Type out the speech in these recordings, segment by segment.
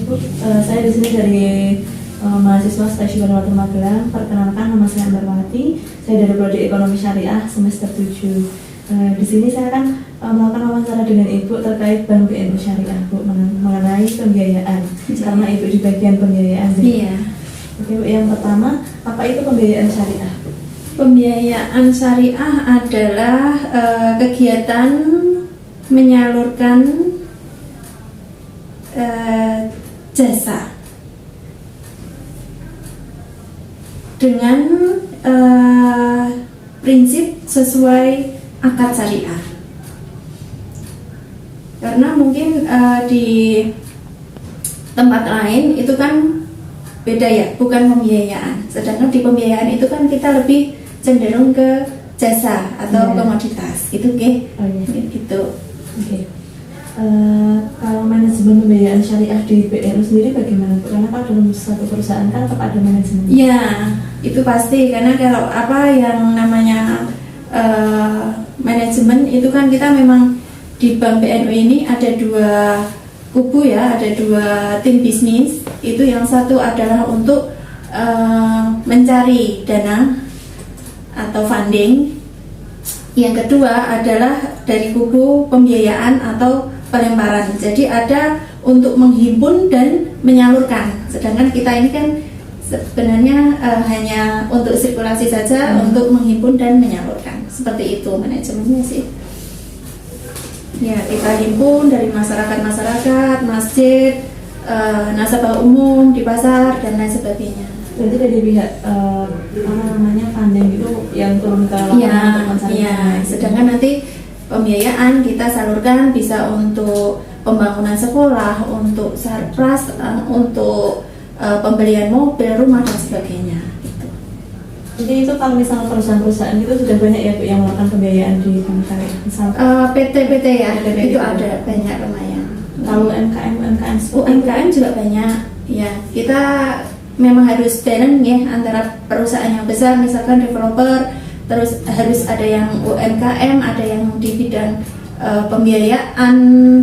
Bu, saya di sini dari mahasiswa Stasiun Water Magelang. Perkenalkan, nama saya Ambarwati. Saya dari Prodi Ekonomi Syariah semester 7. Di sini saya akan melakukan wawancara dengan Ibu terkait Bank BNI Syariah, Bu, mengenai pembiayaan. Karena Ibu di bagian pembiayaan. Iya. Oke, Bu, yang pertama, apa itu pembiayaan syariah? Pembiayaan syariah adalah kegiatan menyalurkan jasa dengan prinsip sesuai akad syariah. Karena mungkin di tempat lain itu kan beda ya, bukan pembiayaan. Sedangkan di pembiayaan itu kan kita lebih cenderung ke jasa atau komoditas. Itu gitu. Oke. Kalau manajemen pembiayaan syariah di BNU sendiri bagaimana? Karena kan dalam satu perusahaan kan tetap ada manajemen. Ya, itu pasti, karena kalau apa yang namanya manajemen itu kan kita memang di Bank BNU ini ada dua kubu ya, ada dua tim bisnis. Itu yang satu adalah untuk mencari dana atau funding. Yang kedua adalah dari kubu pembiayaan atau pelemparan. Jadi ada untuk menghimpun dan menyalurkan. Sedangkan kita ini kan sebenarnya hanya untuk sirkulasi saja, untuk menghimpun dan menyalurkan. Seperti itu manajemennya sih. Ya, kita himpun dari masyarakat, masjid, nasabah umum di pasar dan lain sebagainya. Berarti dari pihak funding itu yang turun ke lapangan untuk mencari. Iya. Sedangkan nanti pembiayaan kita salurkan bisa untuk pembangunan sekolah, untuk sarpras, untuk pembelian mobil, rumah dan sebagainya. Gitu. Jadi itu kalau misalnya perusahaan-perusahaan itu sudah banyak ya Bu yang melakukan pembiayaan di bank syariah. Misal PT ya, PT. Itu ada banyak lumayan. Kalau UMKM UMKM juga banyak. Ya, kita memang harus balance ya antara perusahaan yang besar, misalkan developer, terus harus ada yang UMKM, ada yang di bidang pembiayaan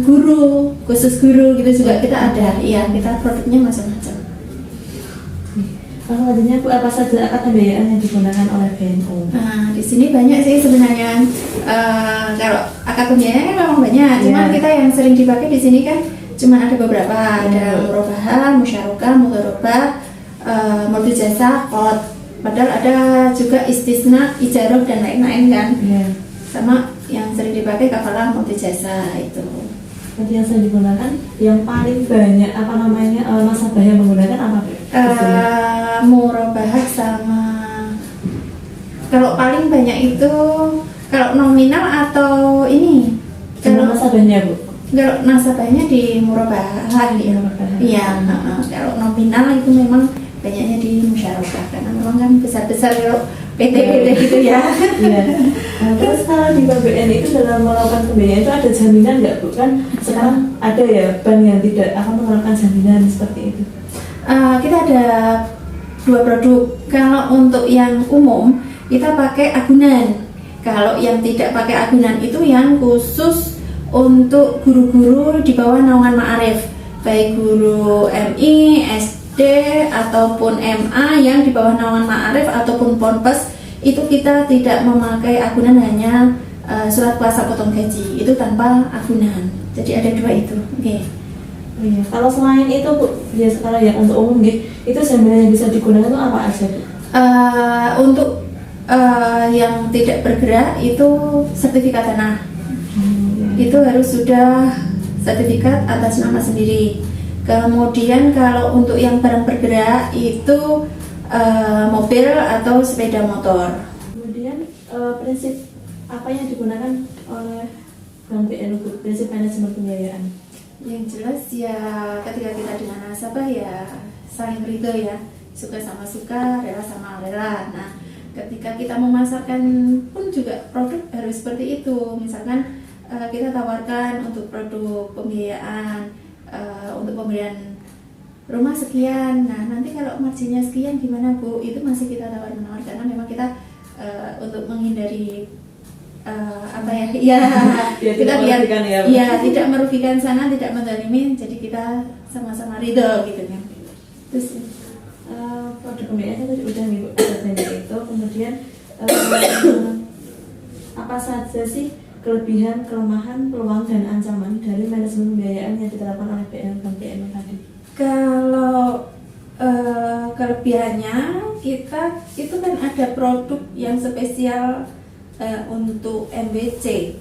guru, khusus guru gitu juga kita ada. Iya, kita produknya macam-macam. Selanjutnya Bu, apa saja akad pembiayaan yang digunakan oleh BNU? Nah, di sini banyak sih sebenarnya. Kalau akad pembiayaan kan memang banyak, cuman kita yang sering dipakai di sini kan cuman ada beberapa, ada murabahah, musyarakah, mudharabah, multijasa, qard. Padahal ada juga istisna, ijarah dan lain-lain kan. Sama yang sering dipakai kafalah multijasa itu. Nanti yang sering digunakan, yang paling banyak nasabah yang menggunakan apa? Murabahah sama. Kalau paling banyak itu kalau nominal atau ini. Kalau nasabahnya Bu? Kalau nasabahnya di murabahah ya. Iya. Kalau nominal itu memang banyaknya di musyarakah karena memang kan besar-besar kalau PT gitu ya. Iya. Terus kalau di Bank BNI itu dalam melakukan pembiayaan itu ada jaminan nggak Bu? Kan sekarang ada ya bank yang tidak akan menerapkan jaminan seperti itu. Kita ada dua produk. Kalau untuk yang umum kita pakai agunan. Kalau yang tidak pakai agunan itu yang khusus untuk guru-guru di bawah naungan ma'arif, baik guru MI, SD ataupun MA yang di bawah naungan ma'arif ataupun ponpes, itu kita tidak memakai agunan, hanya surat kuasa potong gaji, itu tanpa agunan. Jadi ada dua itu. Oke. Iya. Kalau selain itu Bu, biasa kalau yang untuk umum itu jaminan yang bisa digunakan itu apa aja Bu? Untuk yang tidak bergerak itu sertifikat tanah. Itu harus sudah sertifikat atas nama sendiri. Kemudian kalau untuk yang barang bergerak itu mobil atau sepeda motor. Kemudian prinsip apa yang digunakan oleh Bank BNU, prinsip manajemen pembiayaan? Yang jelas ya ketika kita dengan nasabah ya saling ridho ya, suka sama suka, rela sama rela. Nah, ketika kita memasarkan pun juga produk harus seperti itu. Misalkan kita tawarkan untuk produk pembiayaan, untuk pembelian rumah sekian. Nah, nanti kalau marginnya sekian gimana Bu? Itu masih kita tawar-menawar karena memang kita untuk menghindari apa ya? Ya, Biar kita tidak biar merugikan ya, Bu. ya tidak merugikan sana, tidak menzalimin, jadi kita sama-sama ridho gitu kan. Terus Produk pembiayaan tadi udah nih Bu, ada banyak itu. Kemudian eh, apa saja sih kelebihan, kelemahan, peluang dan ancaman dari manajemen pembiayaan yang diterapkan oleh Bank BNI tadi? kalau kelebihannya kita itu kan ada produk yang spesial untuk MBC.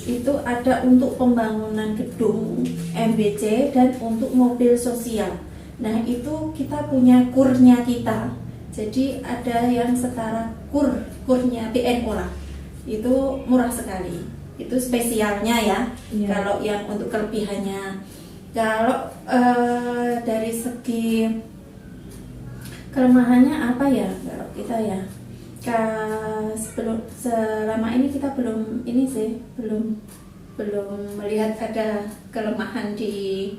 Itu ada untuk pembangunan gedung MBC dan untuk mobil sosial. Nah, itu kita punya kurnya kita. Jadi ada yang setara kurnya BNO lah. Itu murah sekali. Itu spesialnya ya. Iya. Kalau yang untuk kelebihannya. Kalau dari segi kelemahannya apa ya? Kalau kita ya selama ini kita belum melihat ada kelemahan di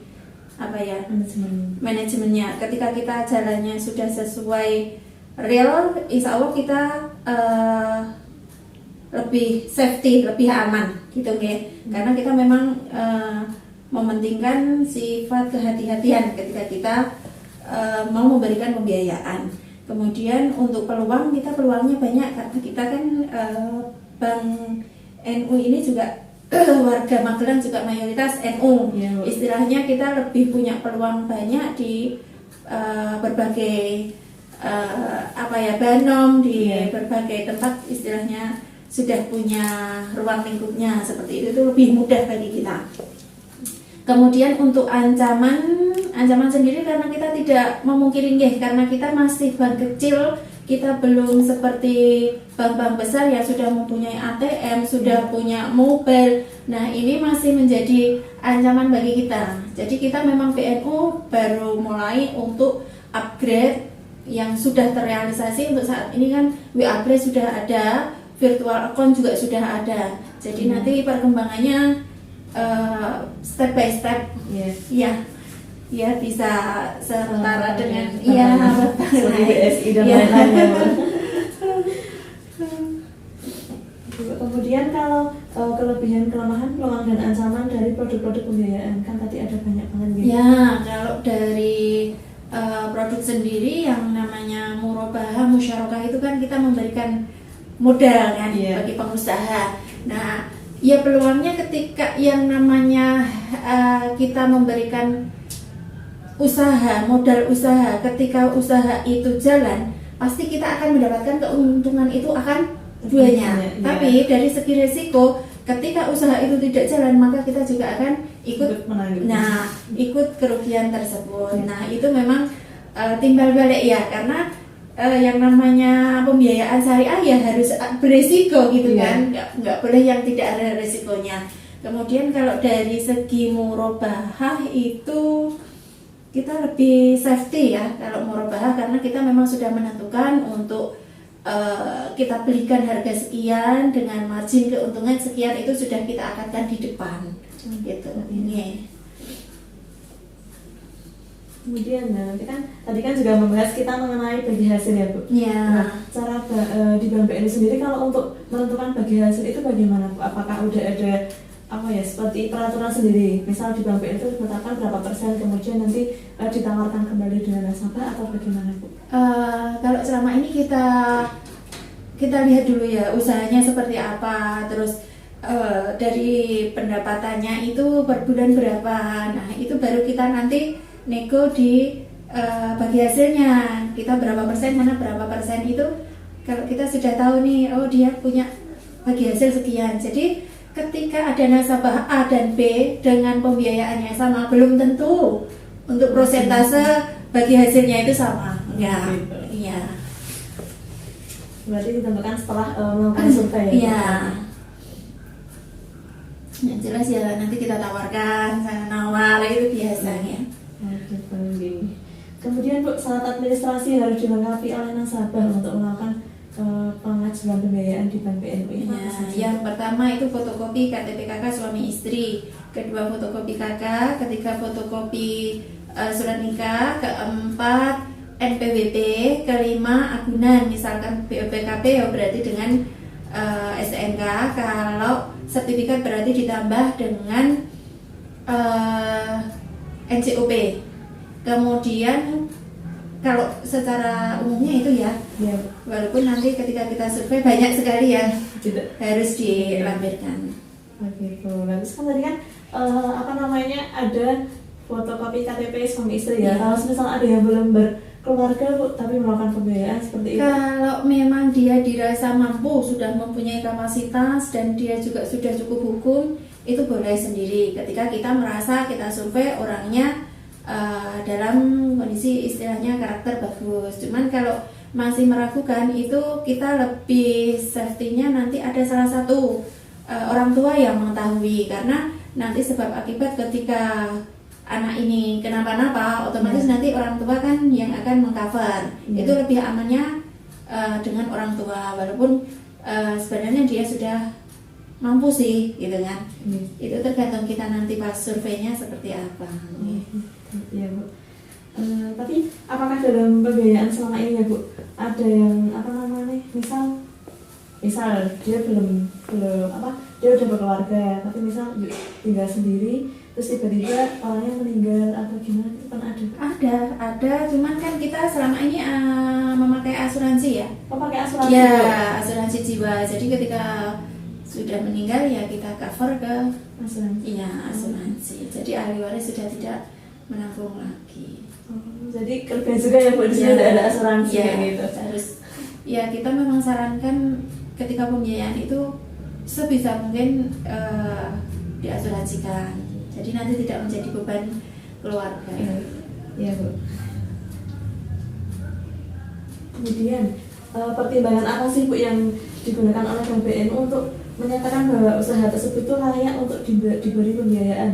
manajemennya. Ketika kita jalannya sudah sesuai real, insya Allah kita lebih safety, lebih aman gitu ya. Karena kita memang mementingkan sifat kehati-hatian ketika kita mau memberikan pembiayaan. Kemudian untuk peluang, kita peluangnya banyak karena kita kan Bank NU ini juga warga Magelang juga mayoritas NU. Ya, Bu. Istilahnya kita lebih punya peluang banyak di berbagai banom, di Ya. berbagai tempat, istilahnya sudah punya ruang lingkupnya seperti itu lebih mudah bagi kita. Kemudian untuk ancaman sendiri karena kita tidak memungkiri karena kita masih bank kecil, kita belum seperti bank-bank besar yang sudah mempunyai ATM, sudah punya mobile. Nah, ini masih menjadi ancaman bagi kita. Jadi kita memang BNU baru mulai untuk upgrade yang sudah terrealisasi. Untuk saat ini kan upgrade sudah ada, virtual account juga sudah ada. Jadi nanti perkembangannya step by step, ya bisa setara dengan seperti BSI dan ya. lain-lainnya, Bu. Kemudian kalau kelebihan, kelemahan, peluang dan ancaman dari produk-produk pembiayaan, kan tadi ada banyak banget gitu. Ya, kalau dari produk sendiri yang namanya murabahah, musyarakah itu kan kita memberikan modal kan bagi pengusaha. Nah, ya peluangnya ketika yang namanya kita memberikan usaha, modal usaha, ketika usaha itu jalan, pasti kita akan mendapatkan keuntungan itu akan duanya. Tapi dari segi resiko, ketika usaha itu tidak jalan, maka kita juga akan ikut kerugian tersebut. Nah, itu memang timbal balik ya, karena yang namanya pembiayaan syariah ya harus beresiko gitu kan, nggak boleh yang tidak ada resikonya. Kemudian kalau dari segi murabahah itu kita lebih safety ya kalau murabahah, karena kita memang sudah menentukan untuk kita belikan harga sekian dengan margin keuntungan sekian, itu sudah kita akadkan di depan gitu. Kemudian nanti kan tadi kan juga membahas kita mengenai bagi hasil ya, Bu. Ya. Nah, cara di Bank BNI sendiri kalau untuk menentukan bagi hasil itu bagaimana, Bu? Apakah udah ada seperti peraturan sendiri? Misal di Bank BNI itu ditetapkan berapa persen, kemudian nanti ditawarkan kembali dengan nasabah atau bagaimana, Bu? Kalau selama ini kita lihat dulu ya usahanya seperti apa, terus dari pendapatannya itu per bulan berapa. Nah, itu baru kita nanti nego di bagi hasilnya, kita berapa persen, mana berapa persen. Itu kalau kita sudah tahu nih, oh dia punya bagi hasil sekian, jadi ketika ada nasabah A dan B dengan pembiayaannya sama, belum tentu untuk prosentase bagi hasilnya itu sama. Iya. Berarti ditentukan setelah melakukan survei. Yang jelas ya nanti kita tawarkan, nawar itu biasanya. Kemudian, Bu, syarat administrasi harus dilengkapi oleh nasabah untuk melakukan pengajuan pembiayaan di Bank BNI. Yang pertama itu fotokopi KTP kakak suami istri, kedua fotokopi kakak, ketiga fotokopi surat nikah, keempat NPWP, kelima agunan, misalkan BPKB ya berarti dengan STNK. Kalau sertifikat berarti ditambah dengan NCOP. Kemudian kalau secara umumnya itu ya, Ya. walaupun nanti ketika kita survei banyak sekali yang Tidak. harus dilampirkan. Gitu. Nah, terus kan tadi kan apa namanya ada fotokopi KTP suami istri ya. Iya. Kalau misalnya ada yang belum berkeluarga Bu, tapi melakukan pembiayaan seperti itu. Kalau memang dia dirasa mampu, sudah mempunyai kapasitas dan dia juga sudah cukup hukum, itu boleh sendiri. Ketika kita merasa kita survei orangnya dalam kondisi istilahnya karakter bagus. Cuman kalau masih meragukan itu kita lebih safety-nya nanti ada salah satu orang tua yang mengetahui, karena nanti sebab akibat ketika anak ini kenapa-napa otomatis nanti orang tua kan yang akan mengcover. Itu lebih amannya dengan orang tua, walaupun sebenarnya dia sudah mampu sih gitu kan. Itu tergantung kita nanti pas surveinya seperti apa. Iya Bu. Tapi apakah dalam pembiayaan selama ini ya Bu ada yang apa namanya misal dia belum dia udah berkeluarga tapi misal tinggal sendiri terus tiba-tiba orangnya meninggal atau gimana itu kan Ada, cuman kan kita selama ini memakai asuransi ya. pakai asuransi Ya, Bu? asuransi jiwa. Jadi ketika sudah meninggal ya kita cover ke Asuransi. asuransi. Jadi ahli waris sudah tidak menanggung lagi. Jadi kerja juga ya Bu di sini ada asuransi ya, kayak gitu. Harus ya, kita memang sarankan ketika pembiayaan itu sebisa mungkin diasuransikan. Jadi nanti tidak menjadi beban keluarga. Iya Bu. Kemudian pertimbangan apa sih Bu yang digunakan oleh Bank BNU untuk menyatakan bahwa usaha tersebut itu layak untuk diberi pembiayaan?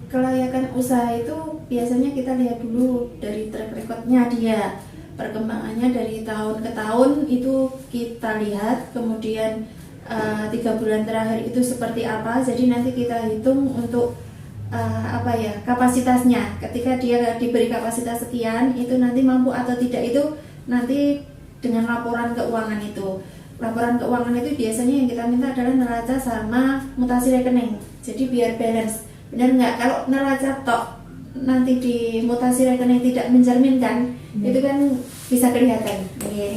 Kelayakan usaha itu biasanya kita lihat dulu dari track recordnya dia, perkembangannya dari tahun ke tahun itu kita lihat, kemudian 3 bulan terakhir itu seperti apa. Jadi nanti kita hitung untuk kapasitasnya. Ketika dia diberi kapasitas sekian, itu nanti mampu atau tidak itu nanti dengan laporan keuangan itu. Laporan keuangan itu biasanya yang kita minta adalah neraca sama mutasi rekening. Jadi biar balance. Benar nggak? Kalau neraca tok nanti di mutasi rekening tidak mencerminkan, itu kan bisa kelihatan.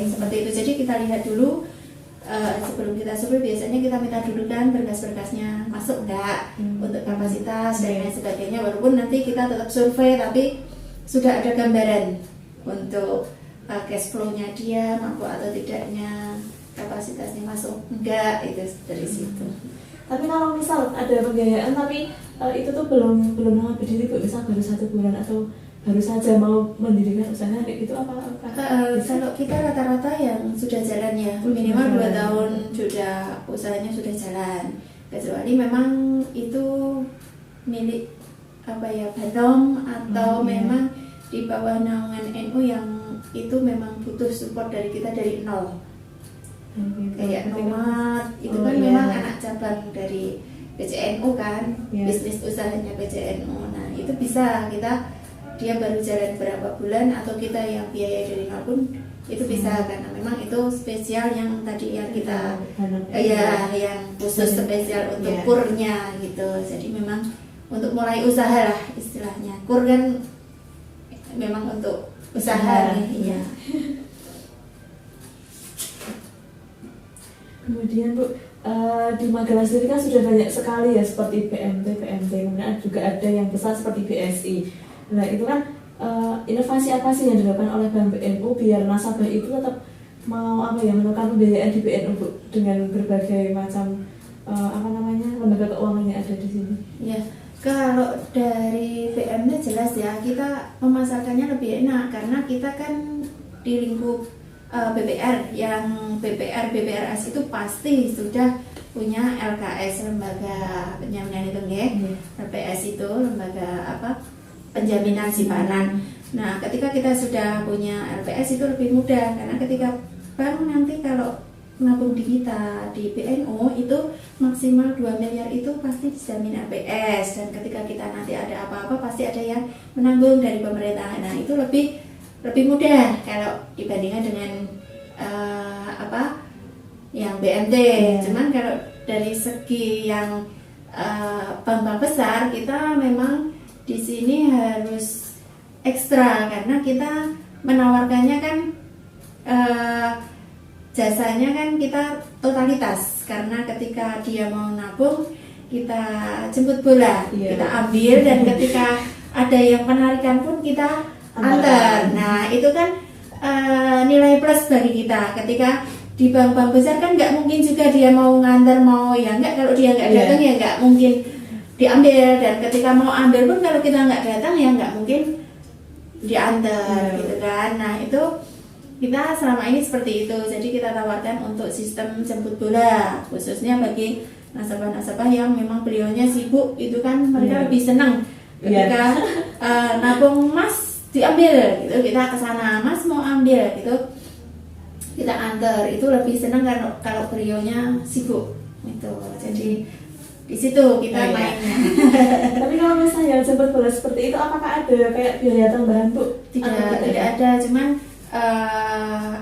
Seperti itu. Jadi kita lihat dulu sebelum kita survei, biasanya kita minta dulu kan berkas-berkasnya masuk nggak untuk kapasitas dan lain sebagainya. Walaupun nanti kita tetap survei, tapi sudah ada gambaran untuk cash flow-nya dia mampu atau tidaknya, kapasitasnya masuk enggak, itu dari situ. Tapi kalau misal ada pembiayaan tapi itu tuh belum lama berdiri Bu, misal baru 1 bulan atau baru saja mau mendirikan usaha kayak gitu apa? Kalau kita rata-rata yang sudah jalan ya, minimal 2 tahun sudah usahanya sudah jalan. Kecuali memang itu milik Banom atau memang di bawah naungan NU yang itu memang butuh support dari kita dari nol. Kayak Nomad itu kan memang anak cabang dari PCNU kan, bisnis usahanya PCNU. Nah itu bisa dia baru jalan berapa bulan atau kita yang biaya dari nol pun itu bisa, karena memang itu spesial yang tadi yang kita yang khusus spesial untuk kurnya gitu. Jadi memang untuk mulai usaha lah istilahnya. Kur kan memang untuk usaha nih. Ya. Kemudian Bu, di Magelang sendiri kan sudah banyak sekali ya seperti PMT, kemudian juga ada yang besar seperti BSI. Nah itu kan inovasi apa sih yang dilakukan oleh Bank BNU biar nasabah itu tetap mau melakukan pembiayaan di BNU Bu, dengan berbagai macam lembaga keuangan yang ada di sini? Ya, kalau dari BMT jelas ya kita memasarkannya lebih enak karena kita kan di lingkup BPR, yang BPRS itu pasti sudah punya LKS, lembaga penjaminan itu LPS itu lembaga penjaminan simpanan. Nah ketika kita sudah punya LPS itu lebih mudah, karena ketika bank nanti kalau nabung di kita di BNU itu maksimal 2 miliar itu pasti dijamin LPS, dan ketika kita nanti ada apa-apa pasti ada yang menanggung dari pemerintah. Nah itu lebih mudah kalau dibandingkan dengan yang BMT. Cuman kalau dari segi yang bank-bank besar, kita memang di sini harus ekstra karena kita menawarkannya kan jasanya kan kita totalitas, karena ketika dia mau nabung kita jemput bola, kita ambil, dan ketika ada yang penarikan pun kita antar. Nah itu kan nilai plus bagi kita. Ketika di bank-bank besar kan nggak mungkin juga dia mau ngantar, mau ya nggak, kalau dia nggak datang ya nggak mungkin diambil, dan ketika mau ambil pun kalau kita nggak datang ya nggak mungkin diantar gitu kan. Nah itu kita selama ini seperti itu, jadi kita tawarkan untuk sistem jemput bola khususnya bagi nasabah-nasabah yang memang beliaunya sibuk, itu kan mereka lebih senang ketika nabung Mas diambil gitu, kita ke sana Mas mau ambil gitu, kita antar, itu lebih senang karena kalau beliaunya sibuk itu. Jadi di situ kita mainnya. Tapi kalau misalnya jemput bola seperti itu, apakah ada kayak biaya tambahan Bu? Tidak ada, cuman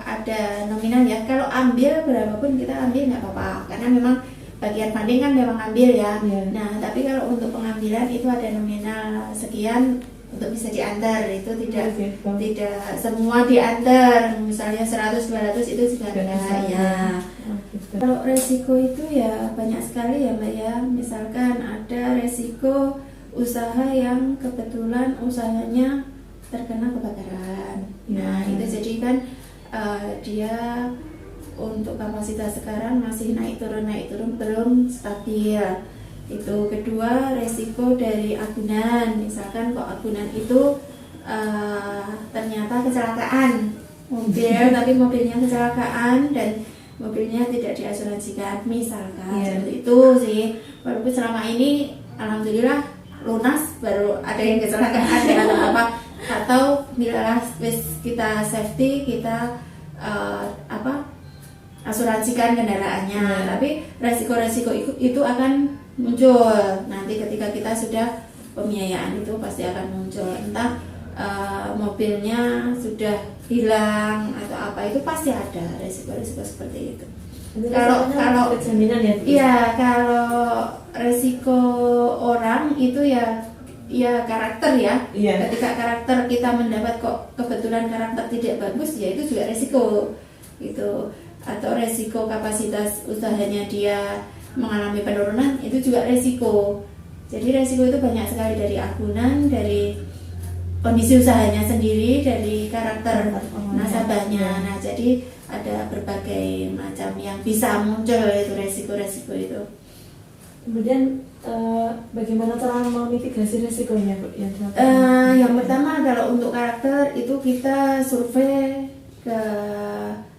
ada nominal ya. Kalau ambil berapapun kita ambil nggak apa-apa, karena memang bagian funding kan memang ambil ya. Nah tapi kalau untuk pengambilan itu ada nominal sekian untuk bisa diantar, itu tidak semua diantar, misalnya 100-200 itu juga enggak ya. Kalau resiko itu ya banyak sekali ya Mbak ya. Misalkan ada resiko usaha yang kebetulan usahanya terkena kebakaran. Nah itu jadi kan dia untuk kapasitas sekarang masih naik turun belum stabil. Itu kedua, resiko dari agunan. Misalkan kok agunan itu ternyata kecelakaan mobil, tapi mobilnya kecelakaan dan mobilnya tidak diasuransikan misalkan. Seperti itu sih. Walaupun selama ini alhamdulillah lunas, baru ada yang kecelakaan atau apa, atau bila kita safety, kita asuransikan kendaraannya. Tapi resiko-resiko itu akan muncul nanti ketika kita sudah pembiayaan, itu pasti akan muncul. Entah mobilnya sudah hilang atau apa, itu pasti ada resiko-resiko seperti itu. Kalau jaminan ya? Iya, kalau resiko orang itu ya karakter ya. Ketika karakter kita mendapat kok kebetulan karakter tidak bagus, ya itu juga resiko gitu. Atau resiko kapasitas usahanya dia mengalami penurunan, itu juga resiko. Jadi resiko itu banyak sekali, dari agunan, dari kondisi usahanya sendiri, dari karakter nasabahnya. Nah jadi ada berbagai macam yang bisa muncul itu resiko-resiko itu. Kemudian bagaimana cara memitigasi resikonya Bu? Yang pertama kalau untuk karakter itu kita survei ke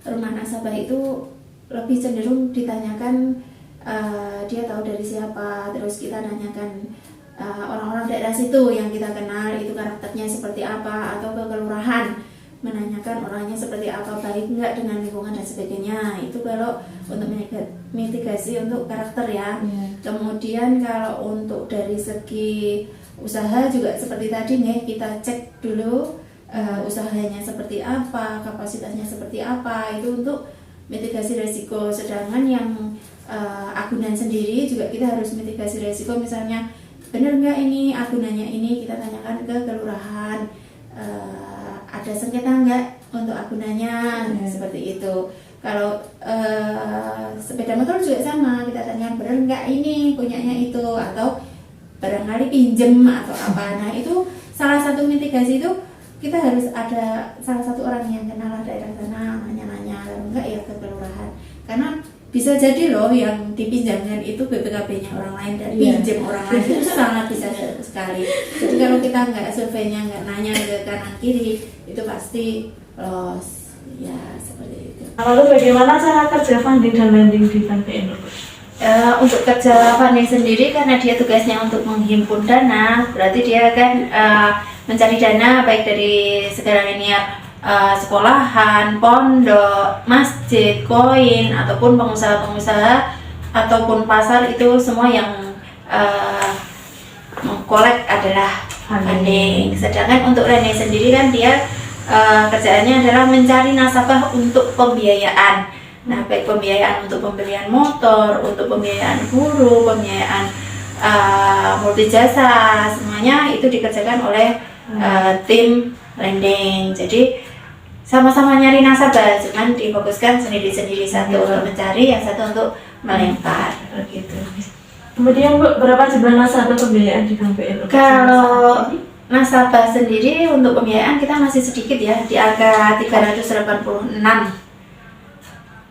rumah nasabah, itu lebih cenderung ditanyakan dia tahu dari siapa, terus kita nanyakan orang-orang daerah situ yang kita kenal itu karakternya seperti apa, atau ke kelurahan menanyakan orangnya seperti apa, baik enggak dengan lingkungan dan sebagainya. Itu kalau untuk mitigasi untuk karakter ya. Kemudian kalau untuk dari segi usaha juga seperti tadi nih, kita cek dulu usahanya seperti apa, kapasitasnya seperti apa, itu untuk mitigasi resiko. Sedangkan yang agunan sendiri juga kita harus mitigasi resiko, misalnya benar nggak ini agunannya ini, kita tanyakan ke kelurahan, ada sengketa nggak untuk agunannya, seperti itu. Kalau sepeda motor juga sama, kita tanyakan benar nggak ini punyanya itu, atau barangkali pinjem atau apa. Nah itu salah satu mitigasi, itu kita harus ada salah satu orang yang kenal daerah sana, nanya-nanya, kalau enggak ya ke kelurahan. Karena bisa jadi loh yang dipinjamkan itu BPKB-nya orang lain dan pinjam orang lain, itu sangat bisa sekali. Jadi kalau kita nggak surveinya, nggak nanya ke kanan kiri, itu pasti loss. Ya seperti itu. Lalu bagaimana cara kerja funding dan lending di Bank BNI? Untuk kerja funding sendiri, karena dia tugasnya untuk menghimpun dana, berarti dia akan mencari dana baik dari segala linear sekolahan, pondok, masjid, koin, ataupun pengusaha-pengusaha ataupun pasar, itu semua yang mengkolek adalah funding. Sedangkan untuk lending sendiri kan dia kerjaannya adalah mencari nasabah untuk pembiayaan. Nah, baik pembiayaan untuk pembelian motor, untuk pembiayaan guru, pembiayaan multi jasa, semuanya itu dikerjakan oleh tim lending. Jadi sama-sama nyari nasabah, cuman difokuskan sendiri-sendiri, satu untuk mencari, yang satu untuk melempar, gitu. Kemudian Bu, berapa jumlah nasabah pembiayaan di Bank BNI? Kalau nasabah sendiri untuk pembiayaan kita masih sedikit ya, di angka 386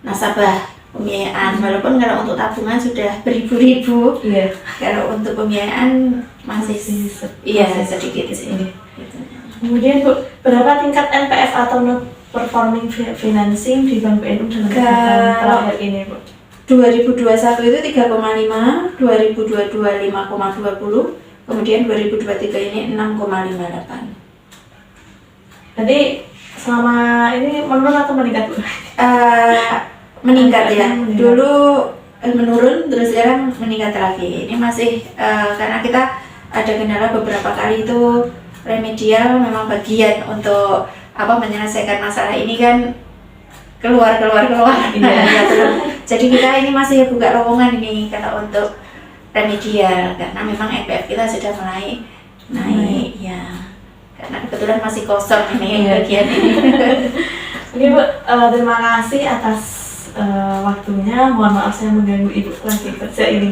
nasabah pembiayaan. Walaupun kalau untuk tabungan sudah beribu-ribu, Iya. kalau untuk pembiayaan masih sedikit sih. Gitu. Kemudian Bu, berapa tingkat NPF atau not performing financing di Bank BNI dalam kegiatan terakhir ini Bu? 2021 itu 3,5, 2022 5,20, kemudian 2023 ini 6,58. Jadi selama ini menurun atau meningkat Bu? Meningkat ya. Meningkat. Dulu menurun, terus sekarang meningkat lagi. Ini masih karena kita ada kendala beberapa kali itu remedial, memang bagian untuk menyelesaikan masalah ini kan keluar. Iya. Jadi kita ini masih buka lowongan ini kalau untuk remedial, karena memang NPF kita sudah mulai naik ya. Karena kebetulan masih kosong ini bagian ini. Oke Bu, terima kasih atas waktunya. Mohon maaf saya mengganggu Ibu lagi kerja ini.